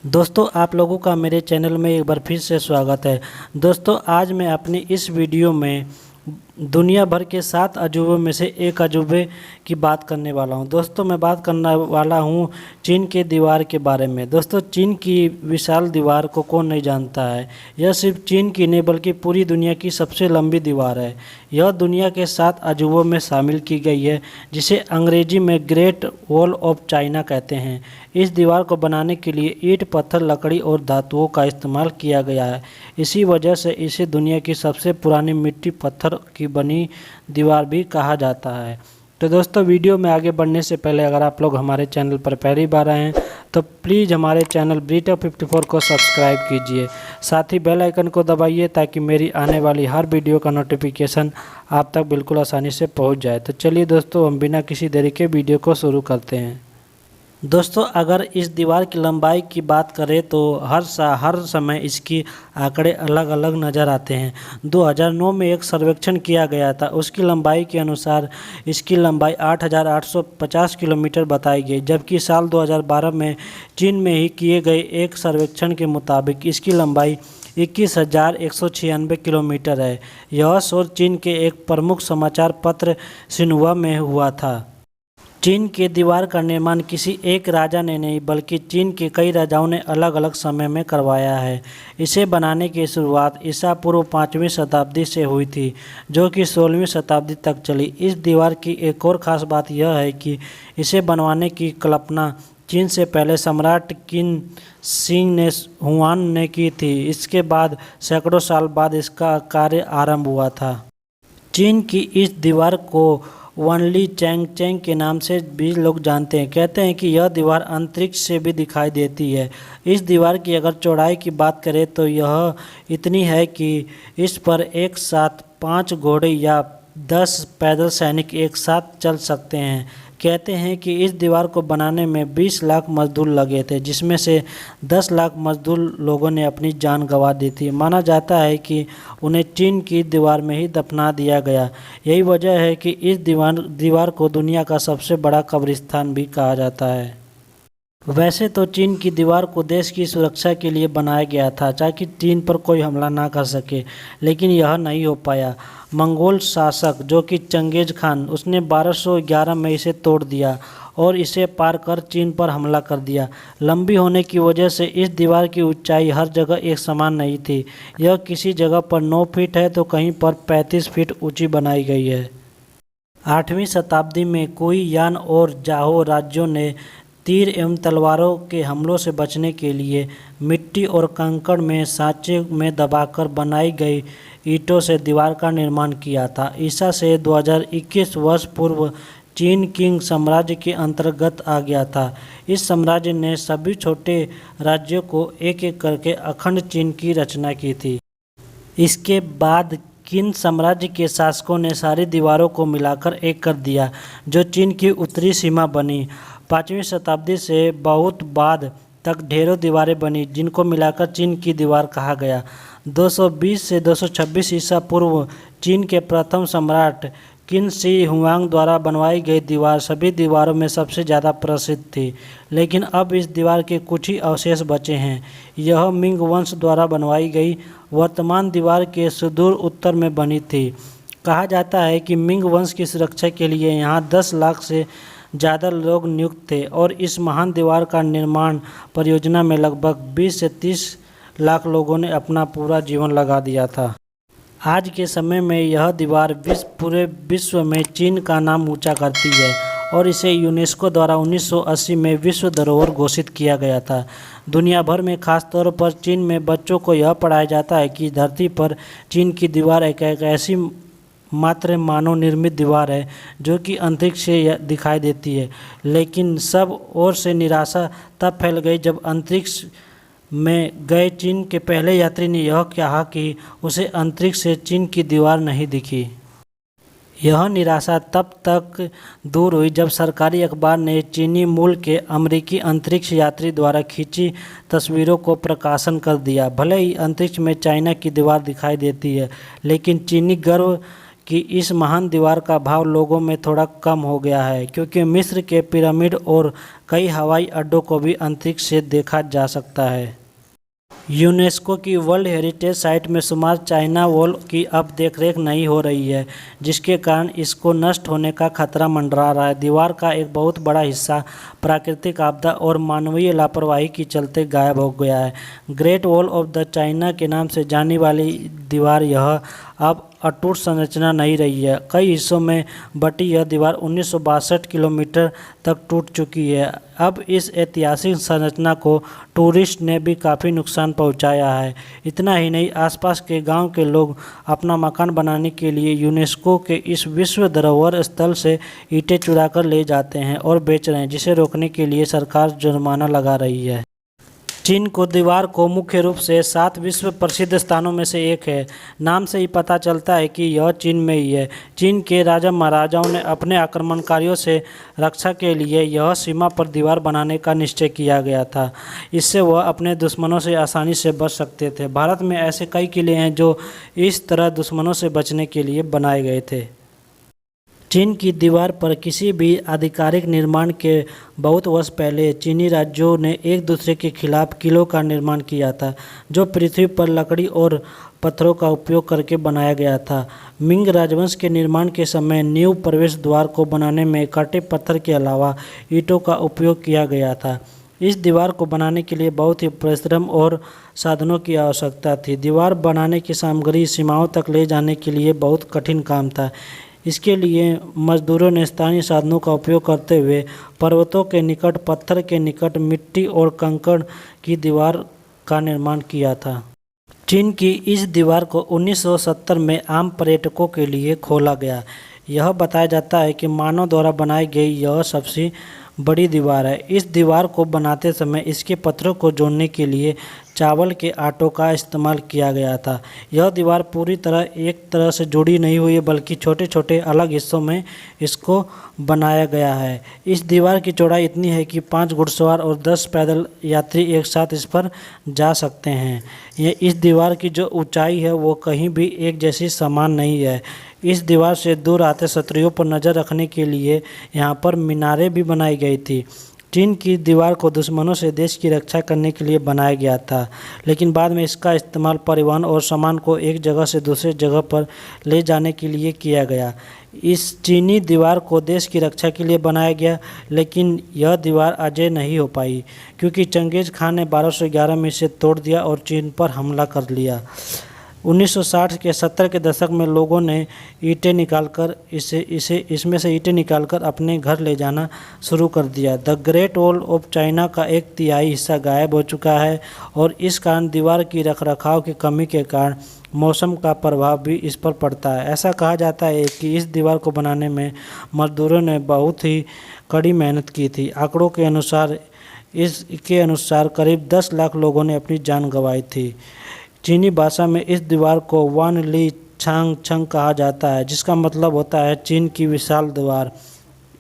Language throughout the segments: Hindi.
दोस्तों आप लोगों का मेरे चैनल में एक बार फिर से स्वागत है। दोस्तों आज मैं अपनी इस वीडियो में दुनिया भर के 7 अजूबों में से एक अजूबे की बात करने वाला हूं। दोस्तों मैं बात करने वाला हूं चीन के दीवार के बारे में। दोस्तों चीन की विशाल दीवार को कौन नहीं जानता है। यह सिर्फ चीन की नहीं बल्कि पूरी दुनिया की सबसे लंबी दीवार है। यह दुनिया के 7 अजूबों में शामिल की गई है, जिसे अंग्रेजी में ग्रेट वॉल ऑफ चाइना कहते हैं। इस दीवार को बनाने के लिए ईंट, पत्थर, लकड़ी और धातुओं का इस्तेमाल किया गया है। इसी वजह से इसे दुनिया की सबसे पुरानी मिट्टी पत्थर की बनी दीवार भी कहा जाता है। तो दोस्तों वीडियो में आगे बढ़ने से पहले अगर आप लोग हमारे चैनल पर पहली बार आए हैं तो प्लीज़ हमारे चैनल ब्रीटो54 को सब्सक्राइब कीजिए। साथ ही बेल आइकन को दबाइए ताकि मेरी आने वाली हर वीडियो का नोटिफिकेशन आप तक बिल्कुल आसानी से पहुंच जाए। तो चलिए दोस्तों हम बिना किसी देरी के वीडियो को शुरू करते हैं। दोस्तों अगर इस दीवार की लंबाई की बात करें तो हर समय इसकी आंकड़े अलग अलग नज़र आते हैं। 2009 में एक सर्वेक्षण किया गया था, उसकी लंबाई के अनुसार इसकी लंबाई 8,850 किलोमीटर बताई गई, जबकि साल 2012 में चीन में ही किए गए एक सर्वेक्षण के मुताबिक इसकी लंबाई 21,196 किलोमीटर है। यह शोध चीन के एक प्रमुख समाचार पत्र सिन्हुआ में हुआ था। चीन के दीवार का निर्माण किसी एक राजा ने नहीं बल्कि चीन के कई राजाओं ने अलग अलग समय में करवाया है। इसे बनाने की शुरुआत ईसा पूर्व 5वीं शताब्दी से हुई थी, जो कि 16वीं शताब्दी तक चली। इस दीवार की एक और ख़ास बात यह है कि इसे बनवाने की कल्पना चीन से पहले सम्राट किन सिंह ने हुआन ने की थी। इसके बाद सैकड़ों साल बाद इसका कार्य आरंभ हुआ था। चीन की इस दीवार को वनली चैंग के नाम से भी लोग जानते हैं। कहते हैं कि यह दीवार अंतरिक्ष से भी दिखाई देती है। इस दीवार की अगर चौड़ाई की बात करें तो यह इतनी है कि इस पर एक साथ 5 घोड़े या 10 पैदल सैनिक एक साथ चल सकते हैं। कहते हैं कि इस दीवार को बनाने में 20 लाख मजदूर लगे थे, जिसमें से 10 लाख मजदूर लोगों ने अपनी जान गंवा दी थी। माना जाता है कि उन्हें चीन की दीवार में ही दफना दिया गया। यही वजह है कि इस दीवार को दुनिया का सबसे बड़ा कब्रिस्तान भी कहा जाता है। वैसे तो चीन की दीवार को देश की सुरक्षा के लिए बनाया गया था ताकि चीन पर कोई हमला ना कर सके, लेकिन यह नहीं हो पाया। मंगोल शासक जो कि चंगेज खान, उसने 1211 में इसे तोड़ दिया और इसे पार कर चीन पर हमला कर दिया। लंबी होने की वजह से इस दीवार की ऊंचाई हर जगह एक समान नहीं थी। यह किसी जगह पर 9 फीट है तो कहीं पर 35 फीट ऊंची बनाई गई है। 8वीं शताब्दी में कुई, यान और जाहो राज्यों ने तीर एवं तलवारों के हमलों से बचने के लिए मिट्टी और कंकड़ में सांचे में दबाकर बनाई गई ईंटों से दीवार का निर्माण किया था। ईसा से 2021 वर्ष पूर्व चीन किंग साम्राज्य के अंतर्गत आ गया था। इस साम्राज्य ने सभी छोटे राज्यों को एक एक करके अखंड चीन की रचना की थी। इसके बाद किन साम्राज्य के शासकों ने सारी दीवारों को मिलाकर एक कर दिया, जो चीन की उत्तरी सीमा बनी। 5वीं शताब्दी से बहुत बाद तक ढेरों दीवारें बनी, जिनको मिलाकर चीन की दीवार कहा गया। 220 से 226 ईसा पूर्व चीन के प्रथम सम्राट किन शी हुआंग द्वारा बनवाई गई दीवार सभी दीवारों में सबसे ज़्यादा प्रसिद्ध थी, लेकिन अब इस दीवार के कुछ ही अवशेष बचे हैं। यह मिंग वंश द्वारा बनवाई गई वर्तमान दीवार के सुदूर उत्तर में बनी थी। कहा जाता है कि मिंग वंश की सुरक्षा के लिए यहाँ 10 लाख से ज़्यादा लोग नियुक्त थे और इस महान दीवार का निर्माण परियोजना में लगभग 20 से 30 लाख लोगों ने अपना पूरा जीवन लगा दिया था। आज के समय में यह दीवार पूरे विश्व में चीन का नाम ऊंचा करती है और इसे यूनेस्को द्वारा 1980 में विश्व धरोहर घोषित किया गया था। दुनिया भर में खासतौर पर चीन में बच्चों को यह पढ़ाया जाता है कि धरती पर चीन की दीवार एक ऐसी मात्र मानव निर्मित दीवार है जो कि अंतरिक्ष से दिखाई देती है। लेकिन सब ओर से निराशा तब फैल गई जब अंतरिक्ष में गए चीन के पहले यात्री ने यह कहा कि उसे अंतरिक्ष से चीन की दीवार नहीं दिखी। यह निराशा तब तक दूर हुई जब सरकारी अखबार ने चीनी मूल के अमेरिकी अंतरिक्ष यात्री द्वारा खींची तस्वीरों को प्रकाशन कर दिया। भले ही अंतरिक्ष में चाइना की दीवार दिखाई देती है, लेकिन चीनी गर्व कि इस महान दीवार का भाव लोगों में थोड़ा कम हो गया है, क्योंकि मिस्र के पिरामिड और कई हवाई अड्डों को भी अंतरिक्ष से देखा जा सकता है। यूनेस्को की वर्ल्ड हेरिटेज साइट में शुमार चाइना वॉल की अब देखरेख नहीं हो रही है, जिसके कारण इसको नष्ट होने का खतरा मंडरा रहा है। दीवार का एक बहुत बड़ा हिस्सा प्राकृतिक आपदा और मानवीय लापरवाही के चलते गायब हो गया है। Great wall of the China के नाम से जानी वाली दीवार यह अब अटूट संरचना नहीं रही है। कई हिस्सों में बटी यह दीवार 1962 किलोमीटर तक टूट चुकी है। अब इस ऐतिहासिक संरचना को टूरिस्ट ने भी काफ़ी नुकसान पहुंचाया है। इतना ही नहीं, आसपास के गांव के लोग अपना मकान बनाने के लिए यूनेस्को के इस विश्व धरोहर स्थल से ईंटें चुराकर ले जाते हैं और बेच रहे हैं, जिसे रोकने के लिए सरकार जुर्माना लगा रही है। चीन को दीवार को मुख्य रूप से 7 विश्व प्रसिद्ध स्थानों में से एक है। नाम से ही पता चलता है कि यह चीन में ही है। चीन के राजा महाराजाओं ने अपने आक्रमणकारियों से रक्षा के लिए यह सीमा पर दीवार बनाने का निश्चय किया गया था। इससे वह अपने दुश्मनों से आसानी से बच सकते थे। भारत में ऐसे कई किले हैं जो इस तरह दुश्मनों से बचने के लिए बनाए गए थे। चीन की दीवार पर किसी भी आधिकारिक निर्माण के बहुत वर्ष पहले चीनी राज्यों ने एक दूसरे के खिलाफ किलों का निर्माण किया था, जो पृथ्वी पर लकड़ी और पत्थरों का उपयोग करके बनाया गया था। मिंग राजवंश के निर्माण के समय नींव प्रवेश द्वार को बनाने में कटे पत्थर के अलावा ईंटों का उपयोग किया गया था। इस दीवार को बनाने के लिए बहुत ही परिश्रम और साधनों की आवश्यकता थी। दीवार बनाने की सामग्री सीमाओं तक ले जाने के लिए बहुत कठिन काम था। इसके लिए मजदूरों ने स्थानीय साधनों का उपयोग करते हुए पर्वतों के निकट, पत्थर के निकट मिट्टी और कंकड़ की दीवार का निर्माण किया था। चीन की इस दीवार को 1970 में आम पर्यटकों के लिए खोला गया। यह बताया जाता है कि मानव द्वारा बनाई गई यह सबसे बड़ी दीवार है। इस दीवार को बनाते समय इसके पत्थरों को जोड़ने के लिए चावल के आटों का इस्तेमाल किया गया था। यह दीवार पूरी तरह एक तरह से जुड़ी नहीं हुई है, बल्कि छोटे छोटे अलग हिस्सों में इसको बनाया गया है। इस दीवार की चौड़ाई इतनी है कि 5 घुड़सवार और 10 पैदल यात्री एक साथ इस पर जा सकते हैं। इस दीवार की जो ऊंचाई है वो कहीं भी एक जैसी समान नहीं है। इस दीवार से दूर आते शत्रुओं पर नज़र रखने के लिए यहाँ पर मीनारें भी बनाई गई थी। चीन की दीवार को दुश्मनों से देश की रक्षा करने के लिए बनाया गया था, लेकिन बाद में इसका इस्तेमाल परिवहन और सामान को एक जगह से दूसरे जगह पर ले जाने के लिए किया गया। इस चीनी दीवार को देश की रक्षा के लिए बनाया गया, लेकिन यह दीवार अजय नहीं हो पाई, क्योंकि चंगेज़ खान ने 1211 में इसे तोड़ दिया और चीन पर हमला कर लिया। 1960 के 70 के दशक में लोगों ने ईंटें निकालकर इसमें से ईंटें निकालकर अपने घर ले जाना शुरू कर दिया। The great wall of China का 1/3 हिस्सा गायब हो चुका है और इस कारण दीवार की रखरखाव की कमी के कारण मौसम का प्रभाव भी इस पर पड़ता है। ऐसा कहा जाता है कि इस दीवार को बनाने में मजदूरों ने बहुत ही कड़ी मेहनत की थी। आंकड़ों के अनुसार करीब 10 लाख लोगों ने अपनी जान गंवाई थी। चीनी भाषा में इस दीवार को वान ली छांग छंग कहा जाता है, जिसका मतलब होता है चीन की विशाल दीवार।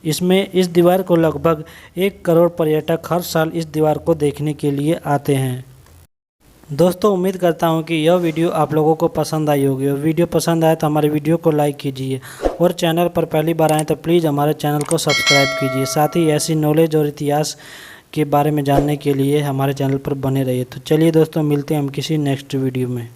इस दीवार को लगभग 1 करोड़ पर्यटक हर साल इस दीवार को देखने के लिए आते हैं। दोस्तों, उम्मीद करता हूं कि यह वीडियो आप लोगों को पसंद आई होगी। और वीडियो पसंद आए तो हमारे वीडियो को लाइक कीजिए और चैनल पर पहली बार आएँ तो प्लीज़ हमारे चैनल को सब्सक्राइब कीजिए। साथ ही ऐसी नॉलेज और इतिहास के बारे में जानने के लिए हमारे चैनल पर बने रहिए। तो चलिए दोस्तों, मिलते हैं हम किसी नेक्स्ट वीडियो में।